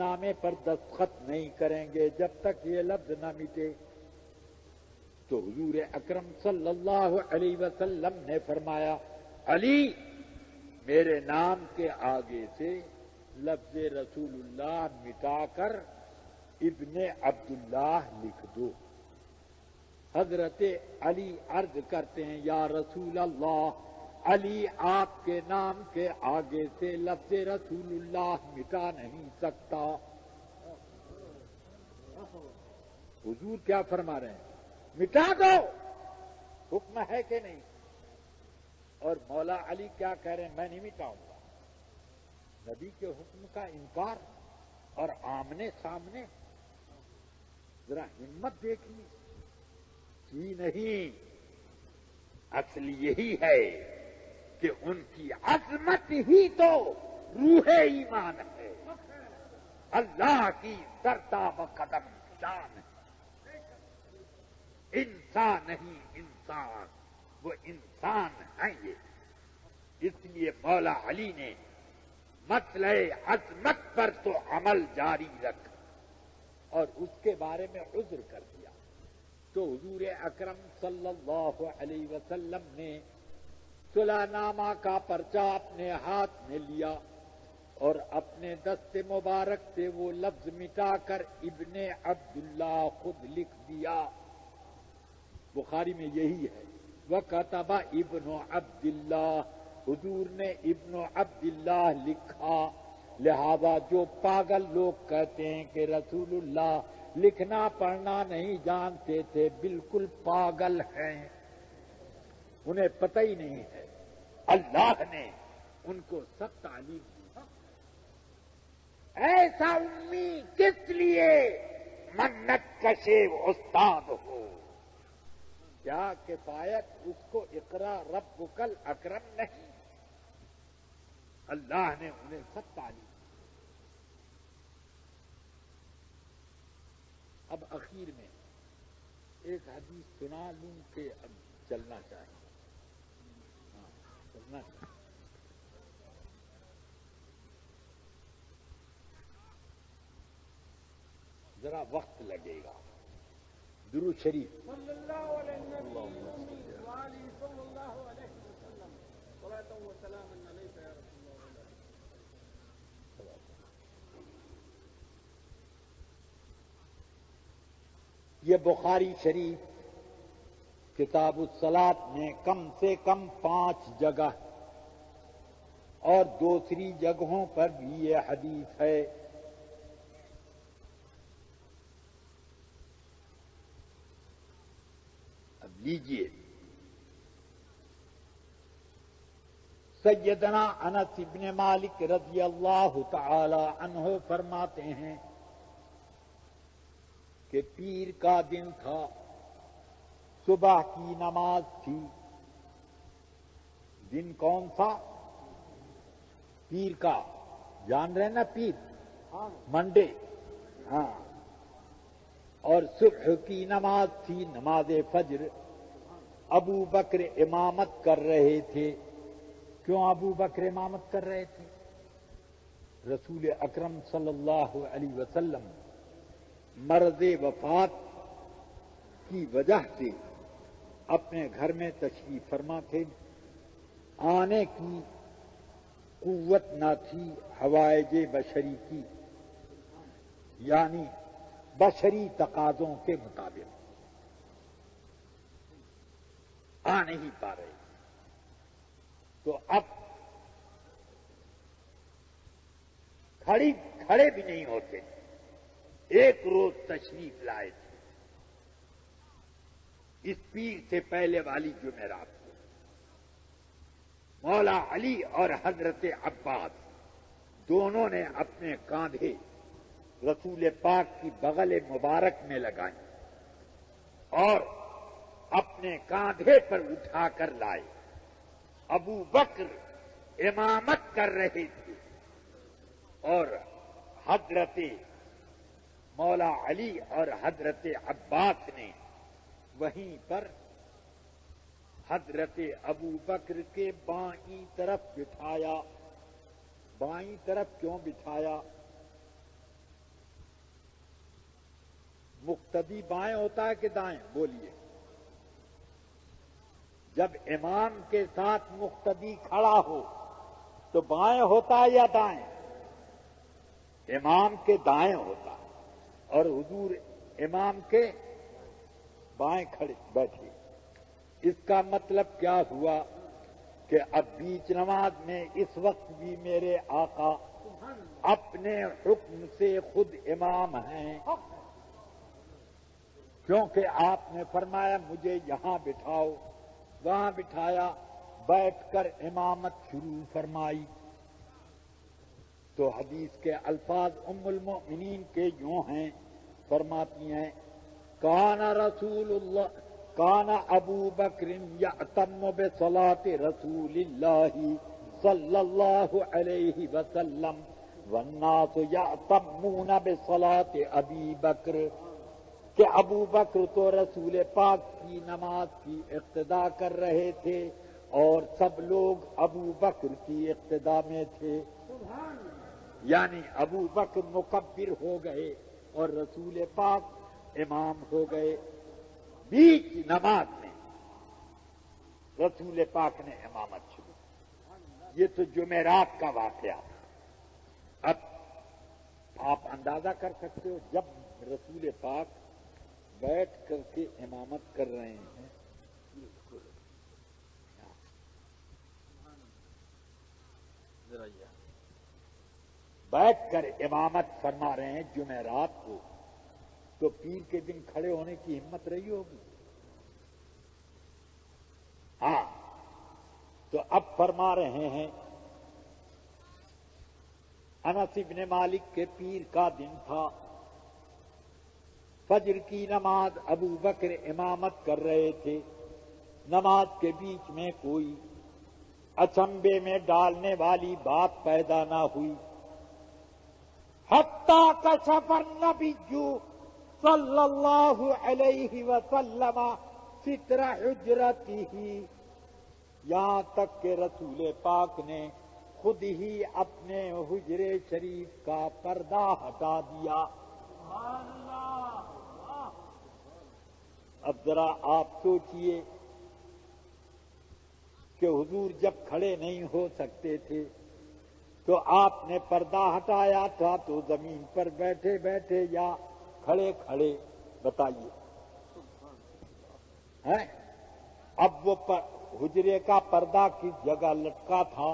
نامے پر دستخط نہیں کریں گے جب تک یہ لفظ نہ مٹے۔ تو حضور اکرم صلی اللہ علیہ وسلم نے فرمایا علی میرے نام کے آگے سے لفظ رسول اللہ مٹا کر ابن عبداللہ لکھ دو۔ حضرت علی عرض کرتے ہیں یا رسول اللہ علی آپ کے نام کے آگے سے لفظ رسول اللہ مٹا نہیں سکتا۔ حضور کیا فرما رہے ہیں؟ مٹا دو، حکم ہے کہ نہیں؟ اور مولا علی کیا کہہ رہے ہیں؟ میں نہیں مٹاؤں گا۔ نبی کے حکم کا انکار اور آمنے سامنے، ذرا ہمت دیکھیے۔ جی نہیں، اصل یہی ہے کہ ان کی عظمت ہی تو روح ایمان ہے، اللہ کی سرتا و قدم شان ہے۔ انسان نہیں انسان، وہ انسان ہیں یہ۔ اس لیے مولا علی نے مسئلہ عظمت پر تو عمل جاری رکھا اور اس کے بارے میں عذر کر دیا۔ تو حضور اکرم صلی اللہ علیہ وسلم نے صلح نامہ کا پرچہ اپنے ہاتھ میں لیا اور اپنے دست مبارک سے وہ لفظ مٹا کر ابن عبداللہ خود لکھ دیا۔ بخاری میں یہی ہے وَكَتَبَ ابن عبداللہ، حضور نے ابن عبداللہ لکھا۔ لہذا جو پاگل لوگ کہتے ہیں کہ رسول اللہ لکھنا پڑھنا نہیں جانتے تھے، بالکل پاگل ہیں، انہیں پتہ ہی نہیں ہے۔ اللہ نے ان کو سب تعلیم دی۔ ایسا امی کس لیے منت کشے استاد ہو؟ کیا کفایت اس کو اقرا ربک الاکرم نہیں؟ اللہ نے انہیں سب تعلیم دی۔ اب اخیر میں ایک حدیث سنا لوں کہ اب چلنا چاہیے۔ ہاں چلنا چاہیے۔ ذرا وقت لگے گا۔ درود شریف صلی اللہ علیہ وآلہ صلی اللہ علیہ وسلم صلاۃ و سلام علیک یا رسول اللہ۔ یہ بخاری شریف کتاب الصلاۃ میں کم سے کم 5 جگہ اور دوسری جگہوں پر بھی یہ حدیث ہے۔ اب لیجیے، سیدنا انس بن مالک رضی اللہ تعالی عنہ فرماتے ہیں کہ پیر کا دن تھا، صبح کی نماز تھی۔ دن کون سا؟ پیر کا، جان رہے نا پیر، منڈے، ہاں۔ اور صبح کی نماز تھی، نماز فجر۔ ابو بکر امامت کر رہے تھے۔ کیوں ابو بکر امامت کر رہے تھے؟ رسول اکرم صلی اللہ علیہ وسلم مرض وفات کی وجہ سے اپنے گھر میں تشریف فرما تھے، آنے کی قوت نہ تھی حوائج بشری کی، یعنی بشری تقاضوں کے مطابق آ نہیں پا رہے۔ تو اب کھڑے بھی نہیں ہوتے۔ ایک روز تشریف لائے تھے اس پیر سے پہلے والی جمعرات کو، مولا علی اور حضرت عباس دونوں نے اپنے کاندھے رسول پاک کی بغل مبارک میں لگائیں اور اپنے کاندھے پر اٹھا کر لائے۔ ابو بکر امامت کر رہے تھے اور حضرت مولا علی اور حضرت عباس نے وہیں پر حضرت ابو بکر کے بائیں طرف بٹھایا۔ بائیں طرف کیوں بٹھایا؟ مقتدی بائیں ہوتا ہے کہ دائیں؟ بولیے. جب امام کے ساتھ مقتدی کھڑا ہو تو بائیں ہوتا ہے یا دائیں؟ امام کے دائیں ہوتا ہے اور حضور امام کے بائیں کھڑے بیٹھے. اس کا مطلب کیا ہوا کہ اب بیچ نماز میں اس وقت بھی میرے آقا اپنے حکم سے خود امام ہیں، کیونکہ آپ نے فرمایا مجھے یہاں بٹھاؤ، وہاں بٹھایا، بیٹھ کر امامت شروع فرمائی. تو حدیث کے الفاظ ام المؤمنین کے یوں ہیں، فرماتی ہیں کان رسول اللہ کان ابو بکر یأتم بصلاۃ رسول اللہ صلی اللہ علیہ وسلم والناس یأتمون بصلاۃ ابی بکر، کہ ابو بکر تو رسول پاک کی نماز کی اقتدا کر رہے تھے اور سب لوگ ابو بکر کی اقتدا میں تھے. یعنی ابو بکر مکبر ہو گئے اور رسول پاک امام ہو گئے. بیچ نماز میں رسول پاک نے امامت شروع. یہ تو جمعرات کا واقعہ. اب آپ اندازہ کر سکتے ہو جب رسول پاک بیٹھ کر کے امامت کر رہے ہیں، بیٹھ کر امامت فرما رہے ہیں جمعرات کو، تو پیر کے دن کھڑے ہونے کی ہمت رہی ہوگی. ہاں، تو اب فرما رہے ہیں انس بن مالک کے پیر کا دن تھا، فجر کی نماز ابو بکر امامت کر رہے تھے. نماز کے بیچ میں کوئی اچنبے میں ڈالنے والی بات پیدا نہ ہوئی. حتی کشف النبی صلی اللہ علیہ وسلم ستر حجرتہ، یہاں تک کہ رسول پاک نے خود ہی اپنے حجرے شریف کا پردہ ہٹا دیا. اب ذرا آپ سوچئے کہ حضور جب کھڑے نہیں ہو سکتے تھے تو آپ نے پردہ ہٹایا تھا تو زمین پر بیٹھے بیٹھے یا کھڑے کھڑے؟ بتائیے. اب وہ حجرے کا پردہ کس جگہ لٹکا تھا؟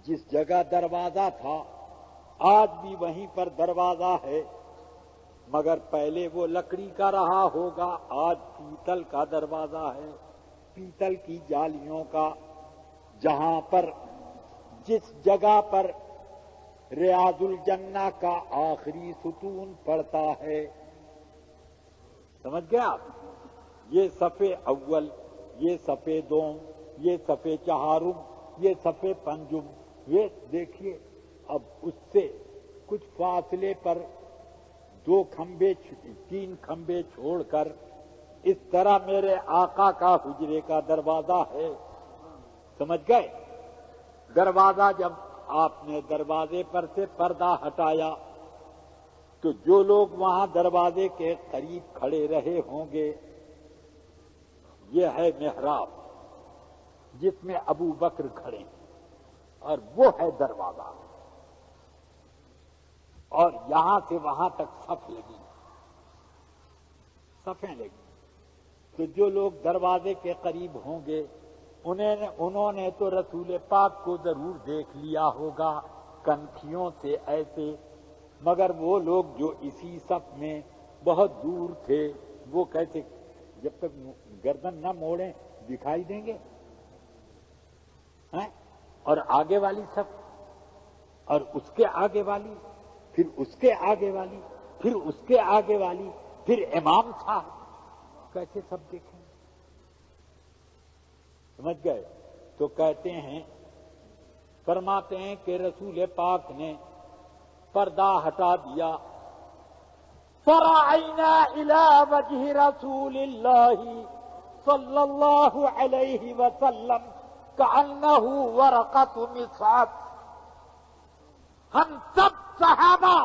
جس جگہ دروازہ تھا آج بھی وہیں پر دروازہ ہے، مگر پہلے وہ لکڑی کا رہا ہوگا، آج پیتل کا دروازہ ہے، پیتل کی جالیوں کا، جہاں پر جس جگہ پر ریاض الجنہ کا آخری ستون پڑتا ہے. سمجھ گئے آپ؟ یہ صفے اول، یہ صفے دوم، یہ صفے چہارم، یہ صفے پنجم. یہ دیکھیے اب اس سے کچھ فاصلے پر دو کھمبے تین کھمبے چھوڑ کر اس طرح میرے آقا کا حجرے کا دروازہ ہے. سمجھ گئے؟ دروازہ جب آپ نے دروازے پر سے پردہ ہٹایا تو جو لوگ وہاں دروازے کے قریب کھڑے رہے ہوں گے، یہ ہے محراب جس میں ابو بکر کھڑے اور وہ ہے دروازہ، اور یہاں سے وہاں تک صف لگی، صفیں لگی. تو جو لوگ دروازے کے قریب ہوں گے انہوں نے تو رسول پاک کو ضرور دیکھ لیا ہوگا کنکھیوں سے ایسے، مگر وہ لوگ جو اسی صف میں بہت دور تھے وہ کیسے جب تک گردن نہ موڑیں دکھائی دیں گے؟ اور آگے والی صف اور اس کے آگے والی، پھر اس کے آگے والی، پھر اس کے آگے والی، پھر امام صاحب، کیسے سب دیکھیں؟ سمجھ گئے؟ تو کہتے ہیں، فرماتے ہیں کہ رسول پاک نے پردہ ہٹا دیا. فرعینا الی وجہ رسول اللہ صلی اللہ علیہ وسلم کأنہ ورقۃ مصحف. ہم سب صحابہ